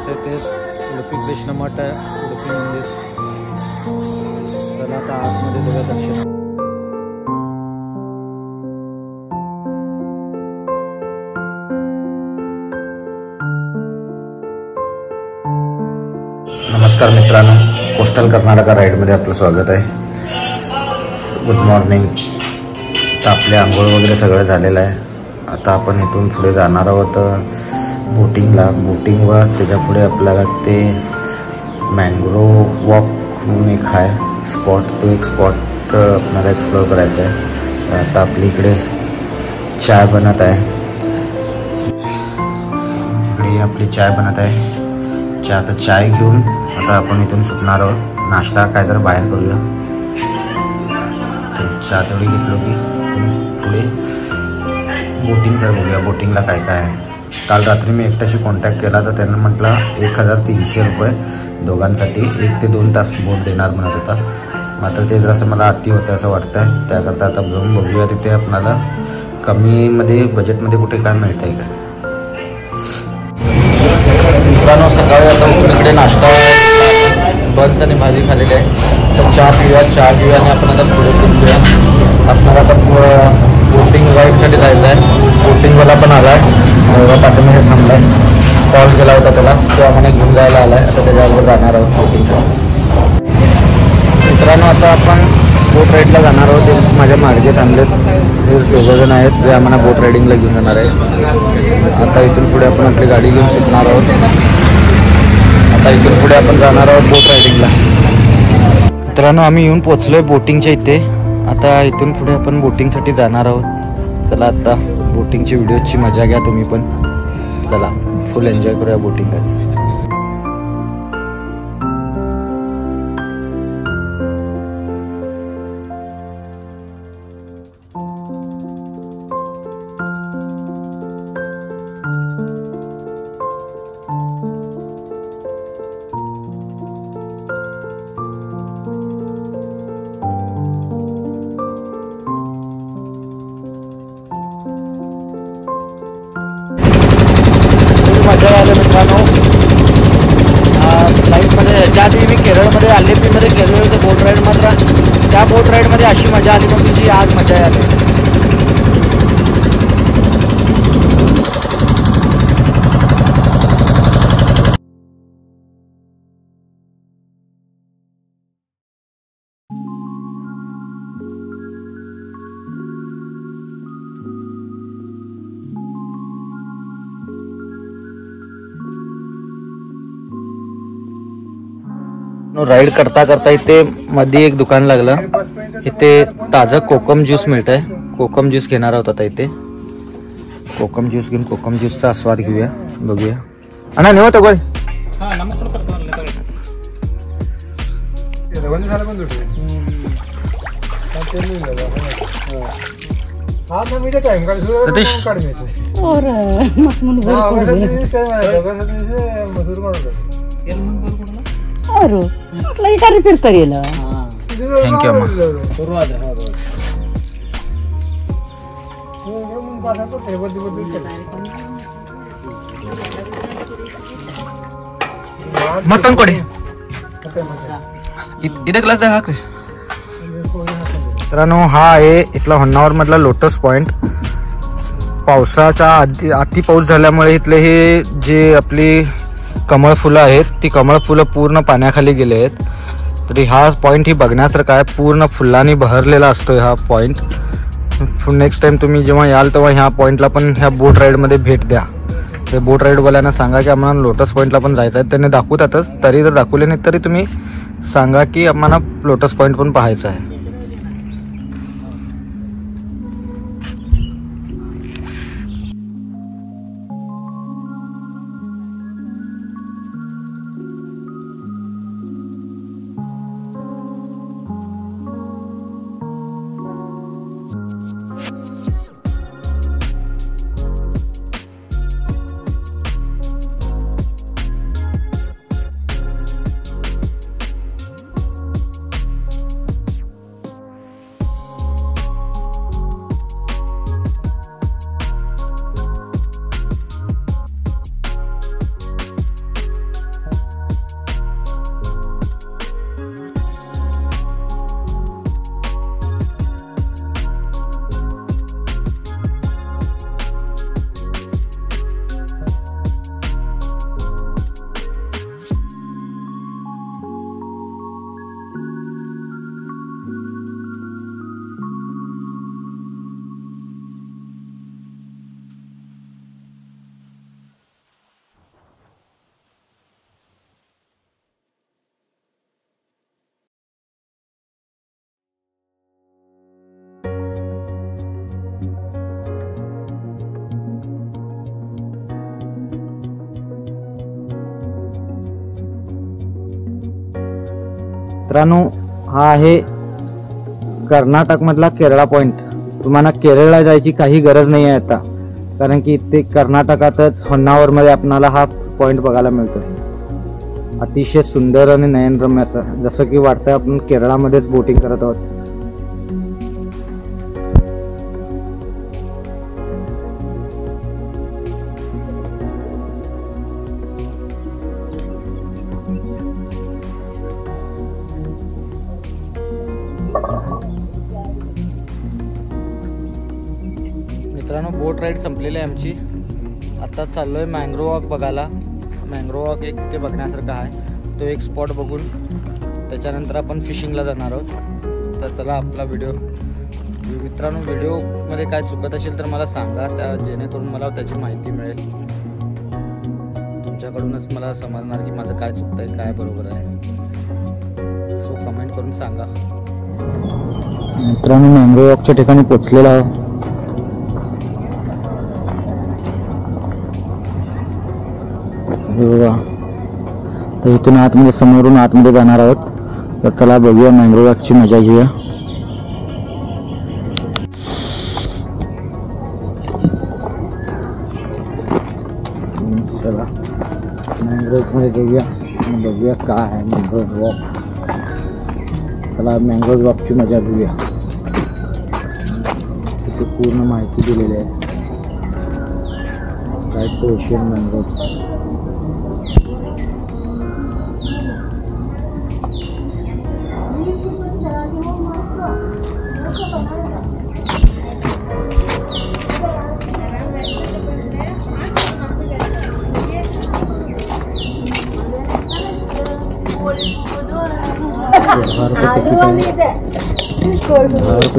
दिसतंय ते उडुपी कृष्ण मठ आहे, उडुपी मंदिर. चला आता आतमध्ये बघा दर्शन. नमस्कार मित्रांनो, कोस्टल कर्नाटका राईडमध्ये आपलं स्वागत आहे. Good morning. तर आपले आंघोळ वगैरे सगळं झालेलं आहे. आता आपण इथून पुढे जाणार आहोत बोटिंगला. बोटिंग व त्याच्या पुढे आपल्याला ते मँग्रोव्ह वॉक म्हणून एक आहे स्पॉट, तो एक स्पॉट आपल्याला एक्सप्लोअर करायचा आहे. आता आपल्या इकडे चाय बनत आहे. इकडे आपली चाय बनत आहे. आता चाय घेऊन आता आपण इथून सुटणार आहोत. नाश्ता काय तर बाहेर करूया. तर चहा तेवढी घेतलो की पुढे बोटिंग सर बघूया. बोटिंगला काय काय आहे. काल रात्री मी एकट्याशी कॉन्टॅक्ट केला तर त्यांना म्हटलं 1300 रुपये दोघांसाठी 1 ते 2 तास बोट देणार म्हणत होता. मात्र ते जरासं मला अति होतं असं वाटतंय. त्याकरता आता जाऊन बघूया तिथे आपल्याला कमीमध्ये बजेटमध्ये कुठे काय मिळतं आहे का. मित्रांनो, सकाळी आता इकडे नाश्ता बन्स आणि भाजी खालेली आहे. तर चहा पिऊया आणि आपण आता पुढे सुरूया. आपल्याला आता बोटिंग राईडसाठी जायचं आहे. बोटिंगवाला पण आला आहे, पाठीमध्ये थांबला आहे. कॉल केला होता त्याला, तो आम्हाला घेऊन जायला आला आहे. आता त्याच्याबरोबर जाणार आहोत बोटिंगला. मित्रांनो, आता आपण बोट राईडला जाणार आहोत. ते माझ्या मार्गे थांबलेत. हे 2 जण आहेत जे आम्हाला बोट रायडिंगला घेऊन जाणार आहे. आता इथून पुढे आपण आपली गाडी घेऊन शिकणार आहोत. आता इथून पुढे आपण जाणार आहोत बोट रायडिंगला. मित्रांनो, आम्ही येऊन पोचलोय बोटिंगच्या इथे. आता इथून पुढे आपण बोटिंगसाठी जाणार आहोत. चला आता बोटिंगची व्हिडिओची मजा घ्या तुम्ही पण. चला फुल एन्जॉय करूया बोटिंगच. मजा आली मित्रांनो. लाईफमध्ये ह्याच्या आधी मी केरळमध्ये आलेपीमध्ये गेलो होतो बोट राईड. मात्र त्या बोट राईडमध्ये अशी मजा आली नव्हती जी आज मजा आली. राईड करता करता इथे मध्ये एक दुकान लागलं. इथे ताजं कोकम ज्यूस मिळत आहे. कोकम ज्यूस घेणार आहोत आता. इथे कोकम ज्यूस घेऊन कोकम ज्यूसचा आस्वाद घेऊया, बघूया. अण्णा नेव तगोय ಕರಿತಿರ್ತಾರೆ. ಥ್ಯಾಂಕ್ ಯು ಅಮ್ಮ. मटन ಕೊಡಿ. इथे ग्लास द्या हाकरे. मित्रांनो, हा आहे इथला होन्नावर मधला लोटस पॉइंट. पावसाचा अति पाऊस झाल्यामुळे इथले हे जे आपली कमळ फुलं आहेत ती कमळ फुलं पूर्ण पाण्याखाली गेले आहेत. तरी हा पॉईंट ही बघण्यासारखा आहे. पूर्ण फुलांनी बहरलेला असतो हा पॉईंट. नेक्स्ट टाइम तुम्ही जेव्हा याल तेव्हा ह्या पॉईंटला पण ह्या बोट राईडमध्ये भेट द्या. ते बोट राईडवाल्यांना सांगा की आम्हाला लोटस पॉईंटला पण जायचं आहे. त्यांनी दाखवतातच, तरी जर दाखवले नाही तरी तुम्ही सांगा की आम्हाला लोटस पॉईंट पण पाहायचं आहे. मित्रांनो, हा आहे कर्नाटकमधला केरळा पॉइंट. तुम्हाला केरळला जायची काही गरज नाही आहे आता, कारण की ते कर्नाटकातच होन्नावरमध्ये आपणाला हा पॉइंट बघायला मिळतो. अतिशय सुंदर आणि नयनरम्य असं, जसं की वाटतंय आपण केरळामध्येच बोटिंग करत आहोत. मित्रांनो, बोट राईड संपलेली आहे आमची. आता चाललोय मँग्रोव वॉक बघायला. मँग्रोव वॉक एक तिथे बघण्यासारखा आहे. तो एक स्पॉट बघून त्याच्यानंतर आपण फिशिंगला जाणार आहोत. तर चला आपला व्हिडिओ. मित्रांनो, व्हिडिओमध्ये काय चुकत असेल तर मला सांगा, त्या जेणेकरून मला त्याची माहिती मिळेल. तुमच्याकडूनच मला समजणार की माझं काय चुकतंय, काय बरोबर आहे. सो कमेंट करून सांगा. मित्रांनो, मँग्रोव वॉकच्या ठिकाणी पोचलेला आहे. हे बघा, तर इथून आतमध्ये, समोरून आतमध्ये जाणार आहोत. तर चला बघूया, मँग्रोव वॉकची मजा घेऊया. चला मँग्रोव्हमध्ये जाऊया आणि बघूया काय आहे मँग्रोव वॉक. चला मँग्रोव वॉकची मजा घेऊया. तिथे पूर्ण माहिती दिलेली आहे. काय ओशियन मँग्रोव्ह.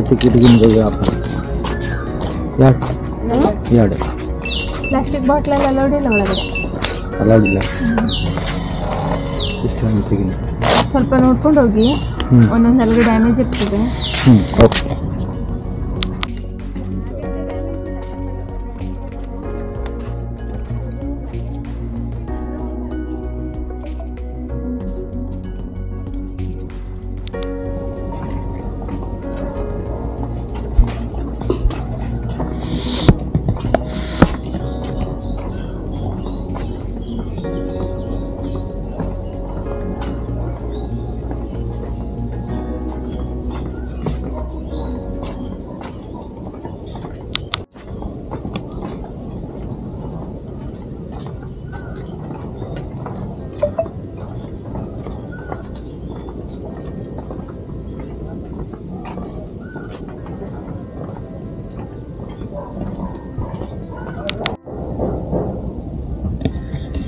तिकीट घेऊन जाऊया आपण. ಪ್ಲಾಸ್ಟಿಕ್ ಬಾಟ್ಲ್ ಎಲ್ಲ ಅಲೌಡಿಲ್ಲ ಒಳಗಡೆ. ಅಲೌಡಿಲ್ಲ. ಸ್ವಲ್ಪ ನೋಡ್ಕೊಂಡು ಹೋಗಿ, ಒಂದೊಂದು ಅಲ್ಲಿಗೆ ಡ್ಯಾಮೇಜ್ ಇರ್ತದೆ. ಓಕೆ.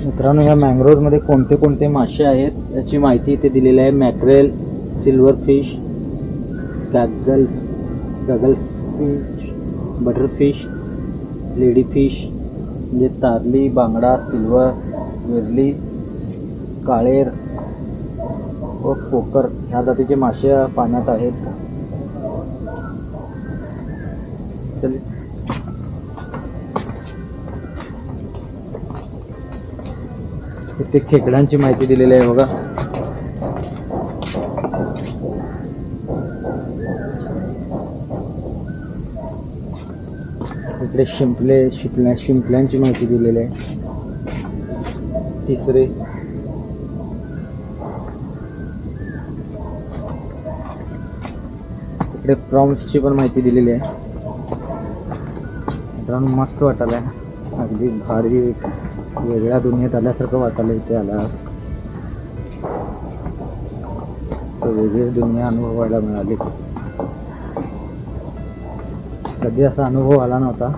मित्रांनो, या मँग्रोव्हमध्ये कोणते कोणते मासे आहेत याची माहिती इथे दिलेली आहे. मॅक्रेल, सिल्वर फिश, गॅगल्स फिश, बटरफिश, लेडी फिश म्हणजे तारली, बांगडा, सिल्वर, वेरली, काळेर व पोकर ह्या जातीचे मासे पाण्यात आहेत. इथे खेकड्यांची माहिती दिलेली आहे बघा. इकडे शिंपल्यांची माहिती दिलेली आहे. तिसरे इकडे प्रॉन्सची पण माहिती दिलेली आहे. मित्रांनो, मस्त वाटायला आहे. अगदी भारी, वेगळ्या दुनियेत आल्यासारखं वाटायला इथे आला. वेगळीच दुनिया अनुभवायला मिळाली. कधी असा अनुभव आला नव्हता.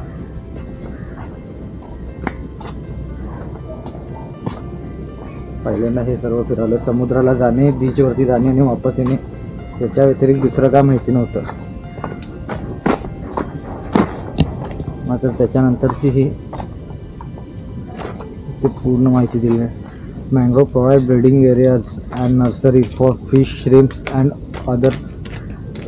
पहिल्यांदा हे सर्व फिरवलं. समुद्राला जाणे, बीचवरती जाणे आणि वापस येणे, त्याच्या व्यतिरिक्त दुसरं काय माहिती नव्हतं. मात्र त्याच्यानंतरची ही ते पूर्ण माहिती दिली आहे. Mangrove provide breeding areas and nursery for fish, shrimps and other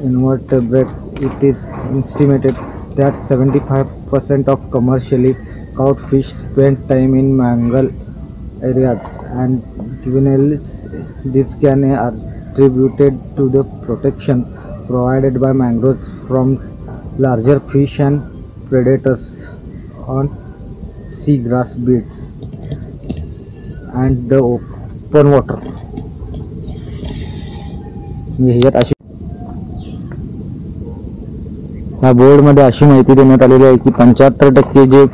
invertebrates. It is estimated that 75% of commercially caught fish spend time in mangrove areas and juveniles. This can contributed to the protection provided by mangroves from larger fish and predators on seagrass beds and the open water. ह्याच्यात अशी ह्या बोर्डमध्ये अशी माहिती देण्यात आलेली आहे की 75% जे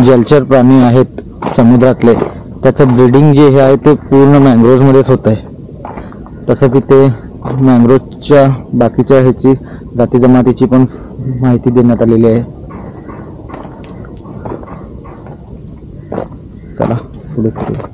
जलचर प्राणी आहेत समुद्रातले त्याचं ब्रीडिंग जे हे आहे ते पूर्ण मँग्रोव्हमध्येच होत आहे. तसंच इथे मँग्रोव्हच्या बाकीच्या ह्याची जाती जमातीची पण माहिती देण्यात आलेली आहे. चला पुढे पुढे.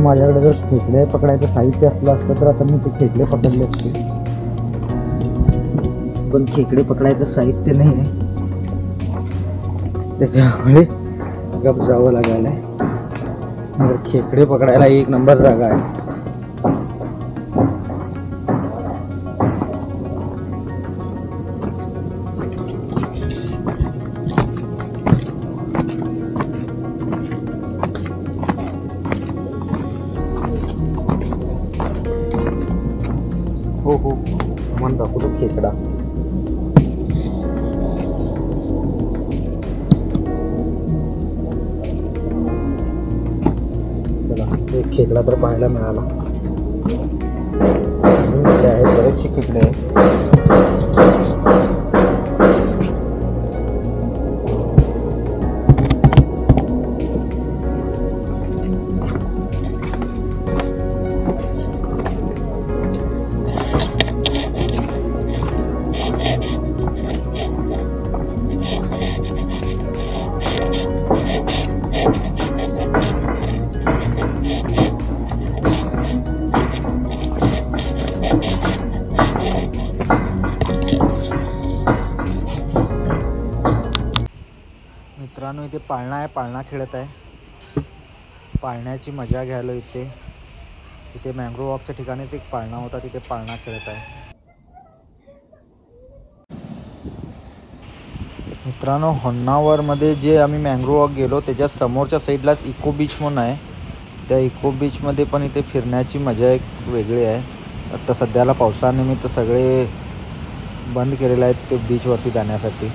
माझ्याकडे जर खेकडे पकडायचं साहित्य असलं असतं तर आता मी ते खेकडे पकडले असते, पण खेकडे पकडायचं साहित्य नाही आहे त्याच्यामुळे गप जावं लागायला आहे. खेकडे पकडायला एक नंबर जागा आहे. हो मन दाखवतो खेकडा. चला एक खेकडा तर पाहायला मिळाला. आहेत बरेचसे खेकडे आहेत. मित्रांनो इथे पाळणा आहे, पाळणा खेळत आहे. पाळण्याची मजा घ्यायला इथे मँग्रोव्ह वॉकच्या ठिकाणीच एक पाळणा होता, तिथे पाळणा खेळत आहे. मित्रांनो होन्नावरमध्ये जे आम्ही मँग्रोव्ह वॉक गेलो त्याच्या समोरच्या साईडलाच इको बीच म्हणून आहे. त्या इको बीचमध्ये पण इथे फिरण्याची मजा एक वेगळी आहे. आता सध्याला पावसानिमित्त सगळे बंद केलेले आहेत ते बीचवरती जाण्यासाठी.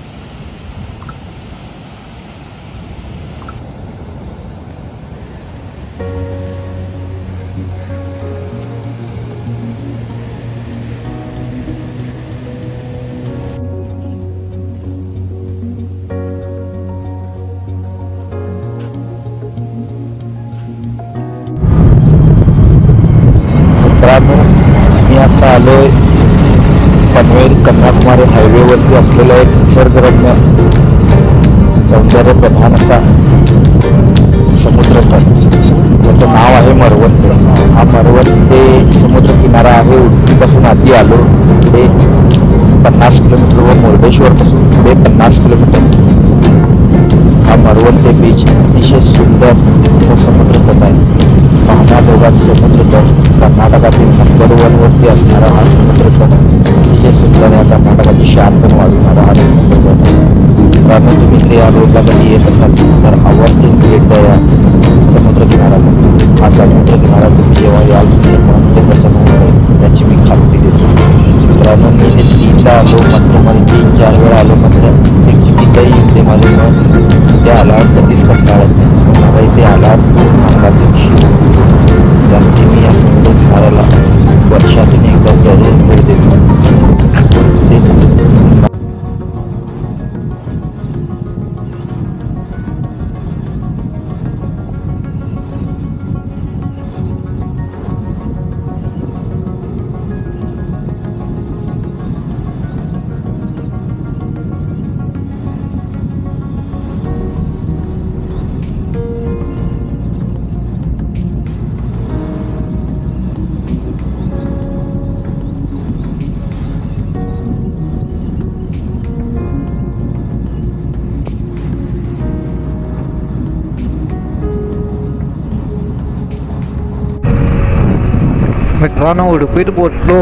मी आता आलोय पनवेल कन्याकुमारी हायवेवरती असलेला एक निसर्गरम्य सौंदर्य प्रधान असा समुद्रतट, त्याचं नाव आहे मरवत. हा मरवत ते समुद्र किनारा आहे. उडपीपासून आधी आलो पुढे 50 किलोमीटर व मुर्डेश्वरपासून पुढे 50 किलोमीटर हा मरवत ते बीच. अतिशय सुंदर समुद्रतट आहे. पाहण्याजोगा समुद्रतट कर्नाटकातील नंबर 1 वरती असणारा हा समुद्रतट अतिशय सुंदर आहे. कर्नाटकाची शान पण वाढवणारा हा समुद्रतट. मित्रांनो तुम्ही इथे या रोडला कधी येत असाल तर आवर्जून भेट द्या या समुद्रकिनाऱ्याला. हा समुद्रकिनारा तुम्ही जेव्हा याल ते प्रसन्न होईल याची मी खात्री देतो. मित्रांनो मी ते 3दा आलो, मात्र मला 3-4 वेळा आलो, मात्र ते कितीदाही येऊन ते माझं मन ते आल्यावर कधीच कंटाळत नाही. पण मला इथे आल्यावर खूप चांगला दिवशी त्यामुळे मी या समुद्र किनाऱ्याला वर्षातून एकदा जरूर भेट देतो. मित्रांनो उडुपीत पोचलो.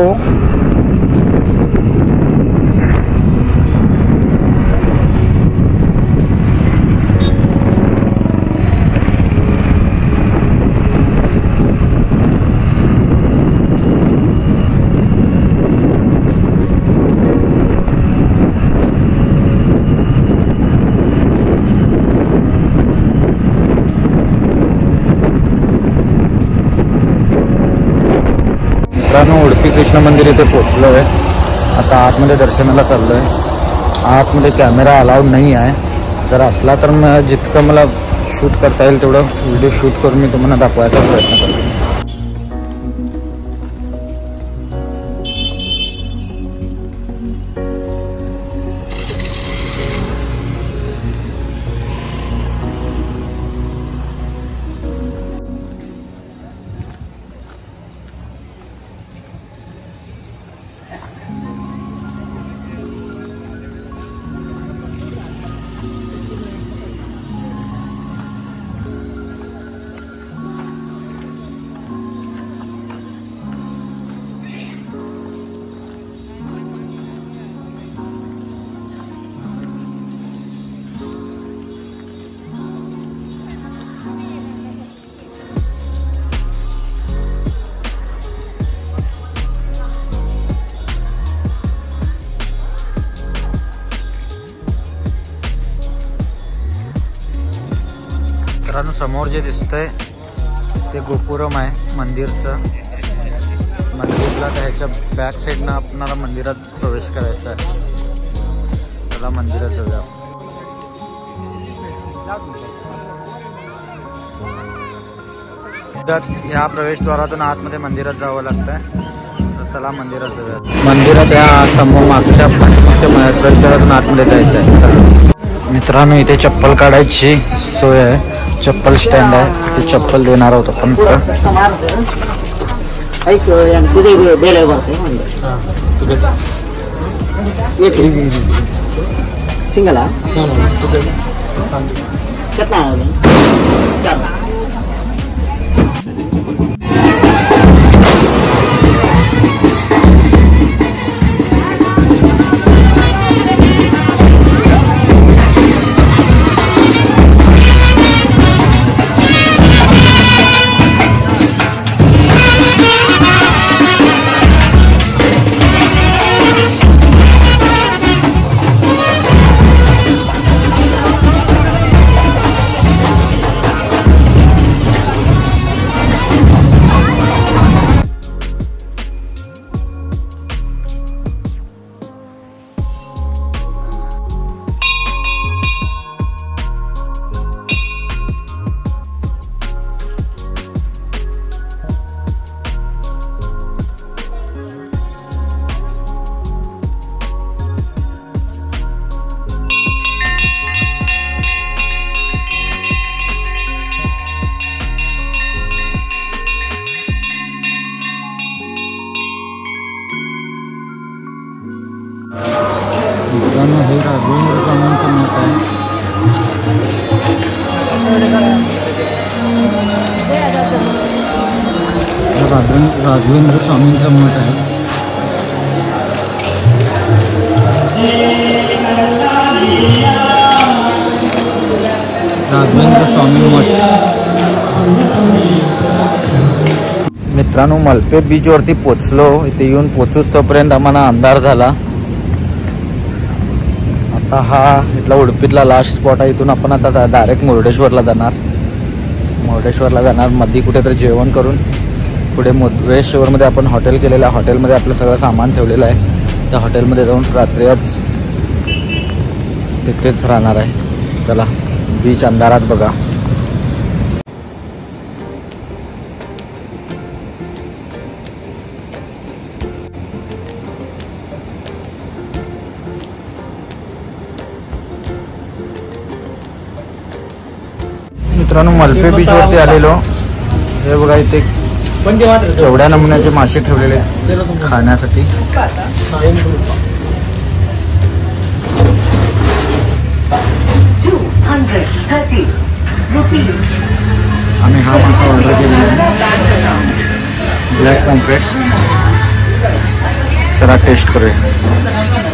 मित्रांनो उडुपी कृष्ण मंदिर इथे पोचलो आहे. आता आतमध्ये दर्शनाला चाललो आहे. आतमध्ये कॅमेरा अलाउड नाही आहे. जर असला तर जितकं मला शूट करता येईल तेवढं व्हिडिओ शूट करून मी तुम्हाला दाखवायचा प्रयत्न करतो. मित्रांनो समोर जे दिसतंय ते गोपुरम आहे मंदिरचं. मंदिरला त्याच्या बॅक साईडनं आपल्याला मंदिरात प्रवेश करायचा आहे. त्याला मंदिरात जाऊया. ह्या प्रवेशद्वारातून आतमध्ये मंदिरात जावं लागतंय. तर चला मंदिरात जाऊया. मंदिरात या समोर मागच्या प्रवेशद्वारातून आतमध्ये जायचं आहे. मित्रांनो इथे चप्पल काढायची सोय आहे. चप्पल स्टँड आहे. ते चप्पल देणार होतं पण सिंगल मित्रांनो हे राघवेंद्र स्वामींचं मठ आहे. राघवेंद्र स्वामींचं मठ आहे. राघवेंद्र स्वामी मठ. मित्रांनो मलपे बीच वरती पोचलो. इथे येऊन पोचूच तोपर्यंत आम्हाला अंधार झाला. आता हा इथला उडपीतला लास्ट स्पॉट आहे. इथून आपण आता डायरेक्ट मुर्डेश्वरला जाणार. मध्ये कुठेतरी जेवण करून पुढे मुर्डेश्वरमध्ये आपण हॉटेल केलेलं आहे. हॉटेलमध्ये आपलं सगळं सामान ठेवलेलं आहे. त्या हॉटेलमध्ये जाऊन रात्री आज तिथेच राहणार आहे. चला बीच अंधारात बघा. मित्रांनो मलपे बीच वरती आलेलो. हे बघा इथे एवढ्या नमुन्याचे मासे ठेवलेले खाण्यासाठी. आम्ही हा मासा ऑर्डर केलेला आहे ब्लॅक पॉम्फ्रेट. चला टेस्ट करूया.